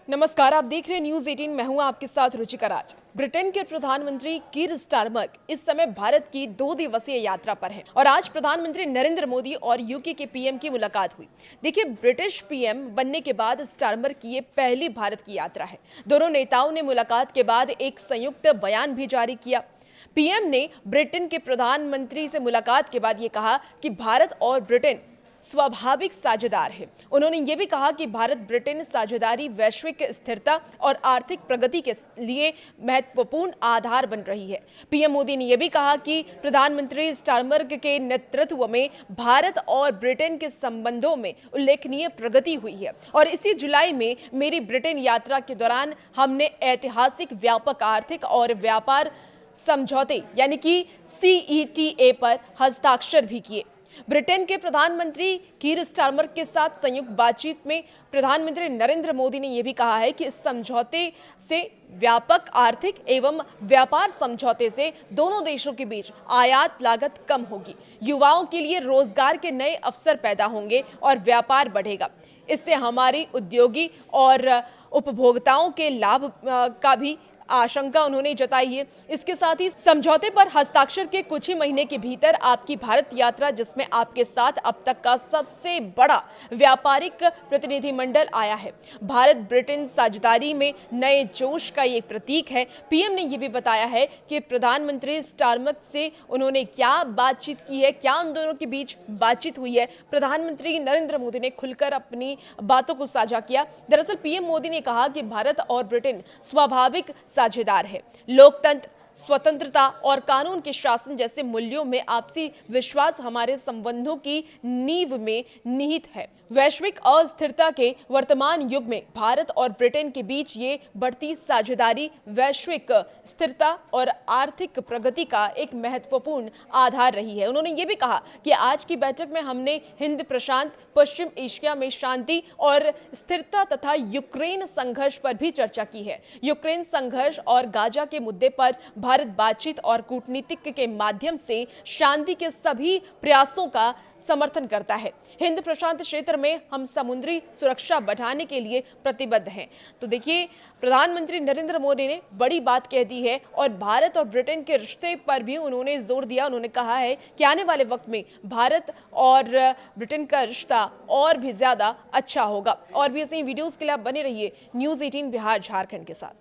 नमस्कार, आप देख रहे हैं न्यूज 18। मैं हूं आपके साथ रुचिका राज। ब्रिटेन के प्रधानमंत्री कीर स्टारमर इस समय भारत की 2 दिवसीय यात्रा पर हैं और आज प्रधानमंत्री नरेंद्र मोदी और यूके के पीएम की मुलाकात हुई। देखिए, ब्रिटिश पीएम बनने के बाद स्टारमर की ये पहली भारत की यात्रा है। दोनों नेताओं ने मुलाकात के बाद एक संयुक्त बयान भी जारी किया। पीएम ने ब्रिटेन के प्रधानमंत्री से मुलाकात के बाद ये कहा कि भारत और ब्रिटेन स्वाभाविक साझेदार है। उन्होंने ये भी कहा कि भारत ब्रिटेन साझेदारी वैश्विक स्थिरता और आर्थिक प्रगति के लिए महत्वपूर्ण आधार बन रही है। पीएम मोदी ने यह भी कहा कि प्रधानमंत्री स्टारमर के नेतृत्व में भारत और ब्रिटेन के संबंधों में उल्लेखनीय प्रगति हुई है और इसी जुलाई में मेरी ब्रिटेन यात्रा के दौरान हमने ऐतिहासिक व्यापक आर्थिक और व्यापार समझौते यानी कि CETA पर हस्ताक्षर भी किए। ब्रिटेन के प्रधानमंत्री कीर स्टारमर के साथ संयुक्त बातचीत में प्रधानमंत्री नरेंद्र मोदी ने यह भी कहा है कि इस समझौते से व्यापक आर्थिक एवं व्यापार समझौते से दोनों देशों के बीच आयात लागत कम होगी, युवाओं के लिए रोजगार के नए अवसर पैदा होंगे और व्यापार बढ़ेगा। इससे हमारी उद्योगी और उपभोक्ताओं के लाभ का भी आशंका उन्होंने जताई है। इसके साथ ही समझौते पर हस्ताक्षर के कुछ ही महीने के भीतर आपकी भारत यात्रा, जिसमें आपके साथ अब तक का सबसे बड़ा व्यापारिक प्रतिनिधिमंडल आया है, भारत ब्रिटेन साझेदारी में नए जोश का एक प्रतीक है। पीएम ने यह भी बताया है कि प्रधानमंत्री स्टारमर से उन्होंने क्या बातचीत की है, क्या उन दोनों के बीच बातचीत हुई है। प्रधानमंत्री नरेंद्र मोदी ने खुलकर अपनी बातों को साझा किया। दरअसल पीएम मोदी ने कहा कि भारत और ब्रिटेन स्वाभाविक साझेदार है। लोकतंत्र, स्वतंत्रता और कानून के शासन जैसे मूल्यों में आपसी विश्वास हमारे संबंधों की नींव में निहित है। वैश्विक अस्थिरता के वर्तमान युग में भारत और ब्रिटेन के बीच ये बढ़ती साझेदारी वैश्विक स्थिरता और आर्थिक प्रगति का एक महत्वपूर्ण आधार रही है। उन्होंने ये भी कहा कि आज की बैठक में हमने हिंद प्रशांत, पश्चिम एशिया में शांति और स्थिरता तथा यूक्रेन संघर्ष पर भी चर्चा की है। यूक्रेन संघर्ष और गाजा के मुद्दे पर भारत बातचीत और कूटनीतिक के माध्यम से शांति के सभी प्रयासों का समर्थन करता है। हिंद प्रशांत क्षेत्र में हम समुद्री सुरक्षा बढ़ाने के लिए प्रतिबद्ध हैं। तो देखिए, प्रधानमंत्री नरेंद्र मोदी ने बड़ी बात कह दी है और भारत और ब्रिटेन के रिश्ते पर भी उन्होंने जोर दिया। उन्होंने कहा है कि आने वाले वक्त में भारत और ब्रिटेन का रिश्ता और भी ज्यादा अच्छा होगा। और भी ऐसे ही वीडियोस के लिए आप बने रहिए न्यूज 18 बिहार झारखंड के साथ।